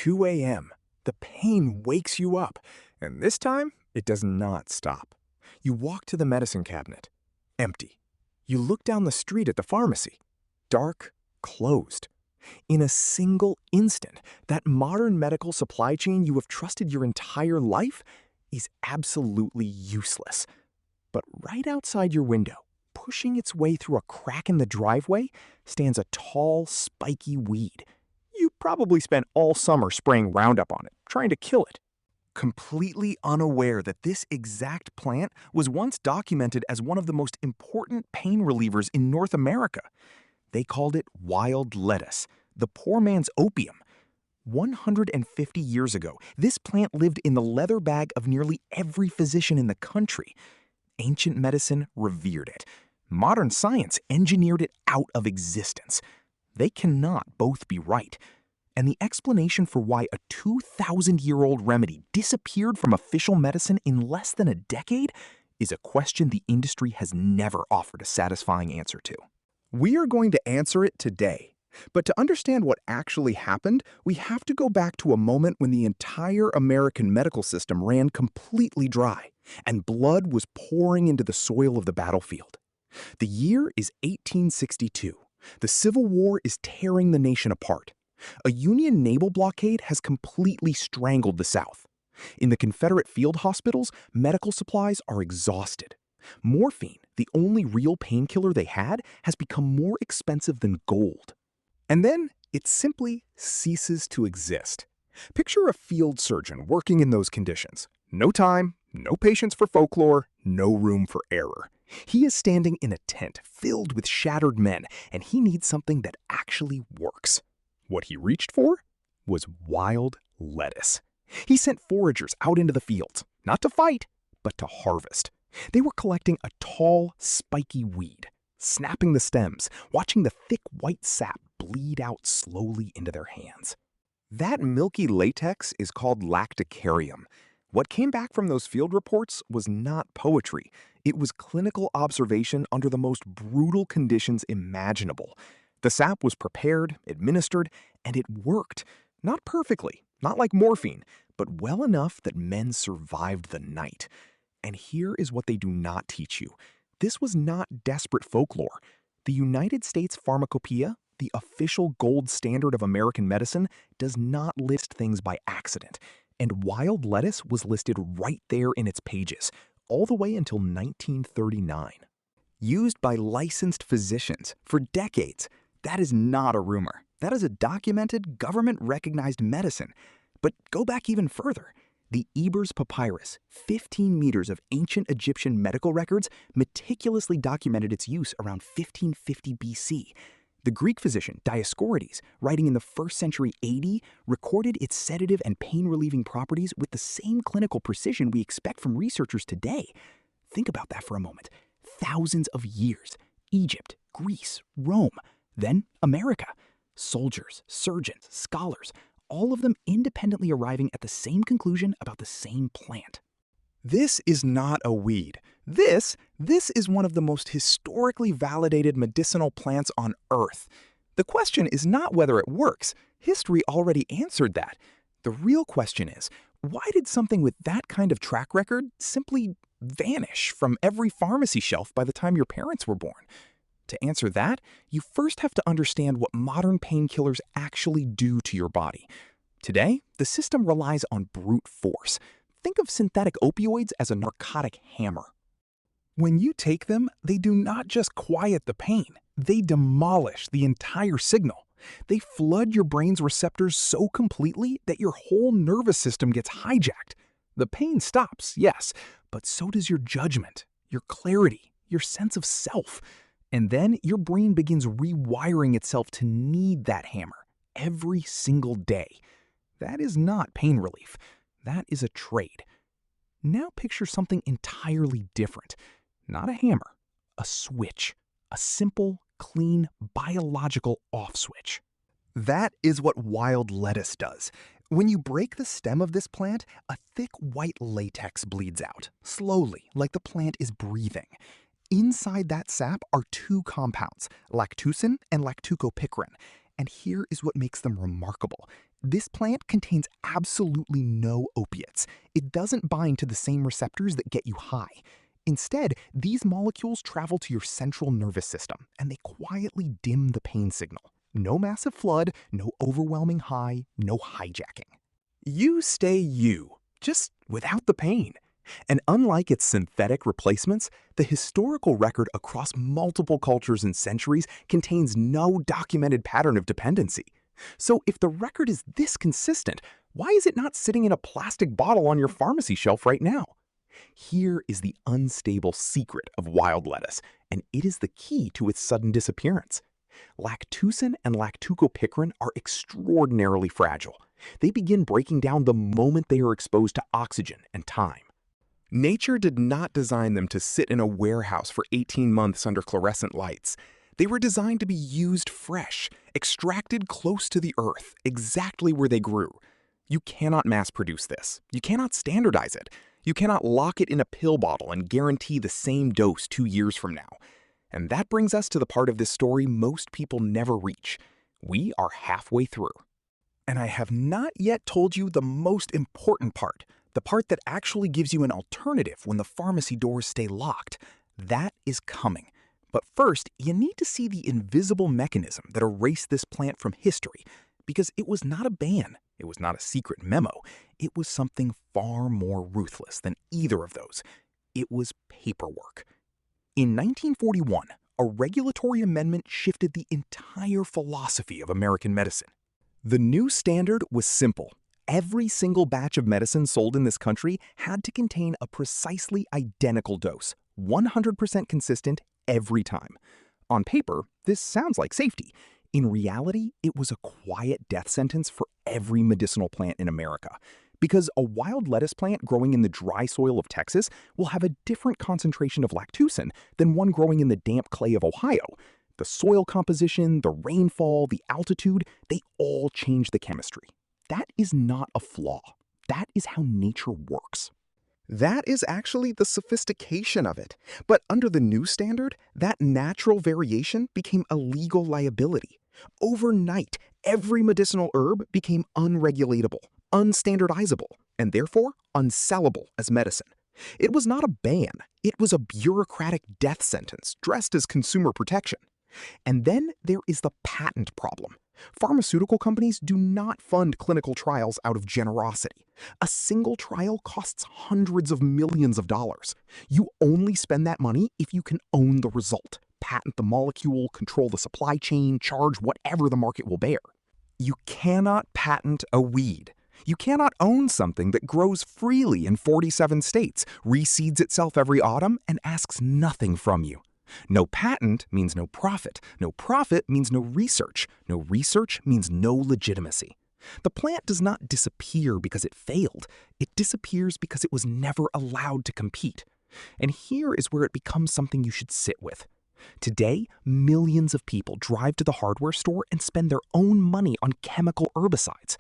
2 a.m. The pain wakes you up, and this time it does not stop. You walk to the medicine cabinet. Empty. You look down the street at the pharmacy. Dark, closed. In a single instant, that modern medical supply chain you have trusted your entire life is absolutely useless. But right outside your window, pushing its way through a crack in the driveway, stands a tall, spiky weed. You probably spent all summer spraying Roundup on it, trying to kill it. Completely unaware that this exact plant was once documented as one of the most important pain relievers in North America. They called it wild lettuce, the poor man's opium. 150 years ago, this plant lived in the leather bag of nearly every physician in the country. Ancient medicine revered it. Modern science engineered it out of existence. They cannot both be right. And the explanation for why a 2,000-year-old remedy disappeared from official medicine in less than a decade is a question the industry has never offered a satisfying answer to. We are going to answer it today. But to understand what actually happened, we have to go back to a moment when the entire American medical system ran completely dry, and blood was pouring into the soil of the battlefield. The year is 1862. The Civil War is tearing the nation apart. A Union naval blockade has completely strangled the South. In the Confederate field hospitals, medical supplies are exhausted. Morphine, the only real painkiller they had, has become more expensive than gold. And then it simply ceases to exist. Picture a field surgeon working in those conditions. No time, no patience for folklore, no room for error. He is standing in a tent filled with shattered men, and he needs something that actually works. What he reached for was wild lettuce. He sent foragers out into the fields, not to fight, but to harvest. They were collecting a tall, spiky weed, snapping the stems, watching the thick white sap bleed out slowly into their hands. That milky latex is called Lactucarium. What came back from those field reports was not poetry. It was clinical observation under the most brutal conditions imaginable. The sap was prepared, administered, and it worked. Not perfectly, not like morphine, but well enough that men survived the night. And here is what they do not teach you. This was not desperate folklore. The United States Pharmacopeia, the official gold standard of American medicine, does not list things by accident. And wild lettuce was listed right there in its pages, all the way until 1939. Used by licensed physicians for decades. That is not a rumor. That is a documented, government-recognized medicine. But go back even further. The Ebers Papyrus, 15 meters of ancient Egyptian medical records, meticulously documented its use around 1550 BC. The Greek physician Dioscorides, writing in the 1st century AD, recorded its sedative and pain-relieving properties with the same clinical precision we expect from researchers today. Think about that for a moment. Thousands of years. Egypt, Greece, Rome, then America. Soldiers, surgeons, scholars, all of them independently arriving at the same conclusion about the same plant. This is not a weed. This is one of the most historically validated medicinal plants on Earth. The question is not whether it works. History already answered that. The real question is, why did something with that kind of track record simply vanish from every pharmacy shelf by the time your parents were born? To answer that, you first have to understand what modern painkillers actually do to your body. Today, the system relies on brute force. Think of synthetic opioids as a narcotic hammer. When you take them, they do not just quiet the pain, they demolish the entire signal. They flood your brain's receptors so completely that your whole nervous system gets hijacked. The pain stops, yes, but so does your judgment, your clarity, your sense of self. And then your brain begins rewiring itself to need that hammer every single day. That is not pain relief. That is a trade. Now picture something entirely different. Not a hammer, a switch. A simple, clean, biological off switch. That is what wild lettuce does. When you break the stem of this plant, a thick white latex bleeds out, slowly, like the plant is breathing. Inside that sap are two compounds, Lactucin and Lactucopicrin. And here is what makes them remarkable. This plant contains absolutely no opiates. It doesn't bind to the same receptors that get you high. Instead, these molecules travel to your central nervous system, and they quietly dim the pain signal. No massive flood, no overwhelming high, no hijacking. You stay you, just without the pain. And unlike its synthetic replacements, the historical record across multiple cultures and centuries contains no documented pattern of dependency. So if the record is this consistent, why is it not sitting in a plastic bottle on your pharmacy shelf right now? Here is the unstable secret of wild lettuce, and it is the key to its sudden disappearance. Lactucin and Lactucopicrin are extraordinarily fragile. They begin breaking down the moment they are exposed to oxygen and time. Nature did not design them to sit in a warehouse for 18 months under fluorescent lights. They were designed to be used fresh, extracted close to the earth, exactly where they grew. You cannot mass produce this. You cannot standardize it. You cannot lock it in a pill bottle and guarantee the same dose 2 years from now. And that brings us to the part of this story most people never reach. We are halfway through. And I have not yet told you the most important part, the part that actually gives you an alternative when the pharmacy doors stay locked. That is coming. But first, you need to see the invisible mechanism that erased this plant from history, because it was not a ban, it was not a secret memo, it was something far more ruthless than either of those. It was paperwork. In 1941, a regulatory amendment shifted the entire philosophy of American medicine. The new standard was simple. Every single batch of medicine sold in this country had to contain a precisely identical dose, 100% consistent every time. On paper, this sounds like safety. In reality, it was a quiet death sentence for every medicinal plant in America. Because a wild lettuce plant growing in the dry soil of Texas will have a different concentration of Lactucin than one growing in the damp clay of Ohio. The soil composition, the rainfall, the altitude, they all change the chemistry. That is not a flaw. That is how nature works. That is actually the sophistication of it. But under the new standard, that natural variation became a legal liability. Overnight, every medicinal herb became unregulatable, unstandardizable, and therefore unsellable as medicine. It was not a ban. It was a bureaucratic death sentence dressed as consumer protection. And then there is the patent problem. Pharmaceutical companies do not fund clinical trials out of generosity. A single trial costs hundreds of millions of dollars. You only spend that money if you can own the result, patent the molecule, control the supply chain, charge whatever the market will bear. You cannot patent a weed. You cannot own something that grows freely in 47 states, reseeds itself every autumn, and asks nothing from you. No patent means no profit. No profit means no research. No research means no legitimacy. The plant does not disappear because it failed. It disappears because it was never allowed to compete. And here is where it becomes something you should sit with. Today, millions of people drive to the hardware store and spend their own money on chemical herbicides.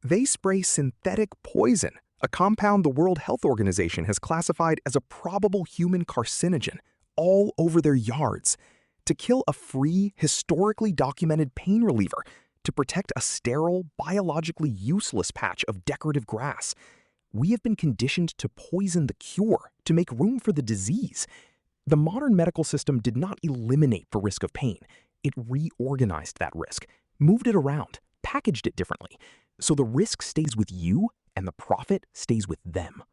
They spray synthetic poison, a compound the World Health Organization has classified as a probable human carcinogen, all over their yards, to kill a free, historically documented pain reliever, to protect a sterile, biologically useless patch of decorative grass. We have been conditioned to poison the cure, to make room for the disease. The modern medical system did not eliminate the risk of pain. It reorganized that risk, moved it around, packaged it differently, so the risk stays with you and the profit stays with them.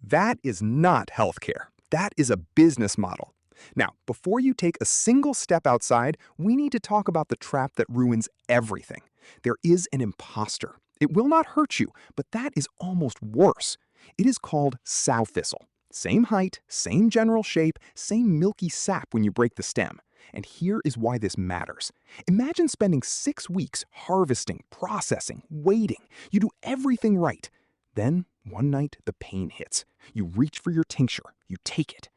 That is not healthcare. That is a business model. Now, before you take a single step outside, we need to talk about the trap that ruins everything. There is an impostor. It will not hurt you, but that is almost worse. It is called sow thistle. Same height, same general shape, same milky sap when you break the stem. And here is why this matters. Imagine spending 6 weeks harvesting, processing, waiting. You do everything right. Then, one night, the pain hits. You reach for your tincture. You take it.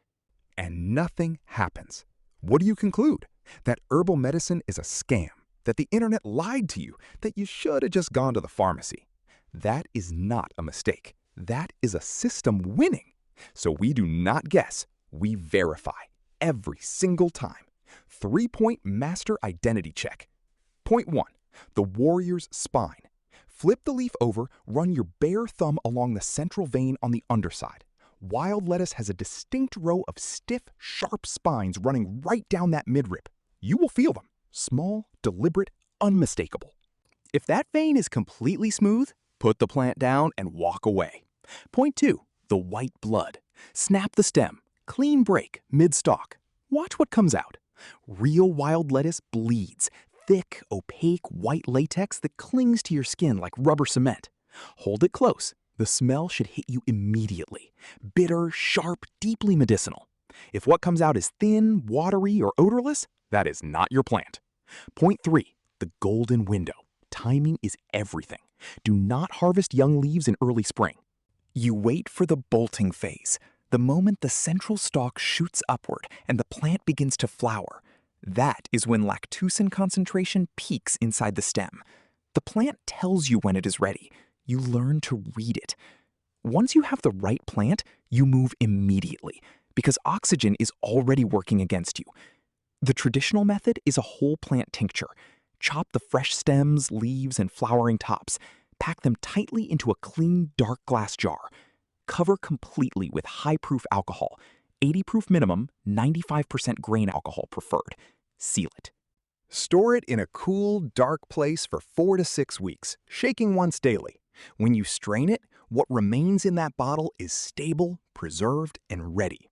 And nothing happens. What do you conclude? That herbal medicine is a scam, that the internet lied to you, that you should have just gone to the pharmacy. That is not a mistake. That is a system winning. So we do not guess, we verify every single time. 3-point master identity check. Point 1, the warrior's spine. Flip the leaf over, run your bare thumb along the central vein on the underside. Wild lettuce has a distinct row of stiff, sharp spines running right down that midrib. You will feel them. Small, deliberate, unmistakable. If that vein is completely smooth, put the plant down and walk away. Point 2. The white blood. Snap the stem. Clean break, mid-stalk. Watch what comes out. Real wild lettuce bleeds. Thick, opaque, white latex that clings to your skin like rubber cement. Hold it close. The smell should hit you immediately. Bitter, sharp, deeply medicinal. If what comes out is thin, watery, or odorless, that is not your plant. Point 3. The golden window. Timing is everything. Do not harvest young leaves in early spring. You wait for the bolting phase, the moment the central stalk shoots upward and the plant begins to flower. That is when Lactucin concentration peaks inside the stem. The plant tells you when it is ready. You learn to read it. Once you have the right plant, you move immediately because oxygen is already working against you. The traditional method is a whole plant tincture. Chop the fresh stems, leaves, and flowering tops. Pack them tightly into a clean, dark glass jar. Cover completely with high-proof alcohol. 80 proof minimum, 95% grain alcohol preferred. Seal it. Store it in a cool, dark place for 4 to 6 weeks, shaking once daily. When you strain it, what remains in that bottle is stable, preserved, and ready.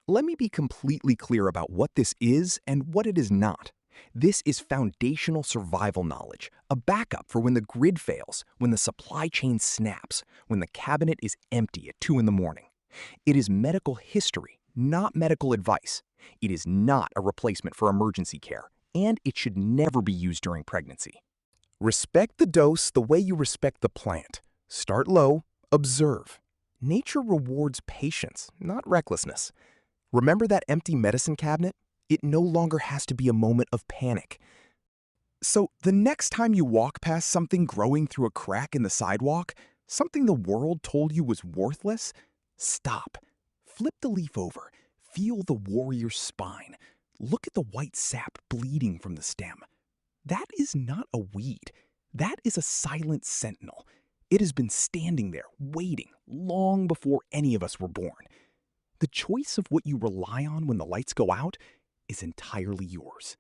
Let me be completely clear about what this is and what it is not. This is foundational survival knowledge, a backup for when the grid fails, when the supply chain snaps, when the cabinet is empty at 2 in the morning. It is medical history, not medical advice. It is not a replacement for emergency care, and it should never be used during pregnancy. Respect the dose the way you respect the plant. Start low, observe. Nature rewards patience, not recklessness. Remember that empty medicine cabinet? It no longer has to be a moment of panic. So the next time you walk past something growing through a crack in the sidewalk, something the world told you was worthless, stop. Flip the leaf over. Feel the warrior's spine. Look at the white sap bleeding from the stem. That is not a weed. That is a silent sentinel. It has been standing there, waiting, long before any of us were born. The choice of what you rely on when the lights go out is entirely yours.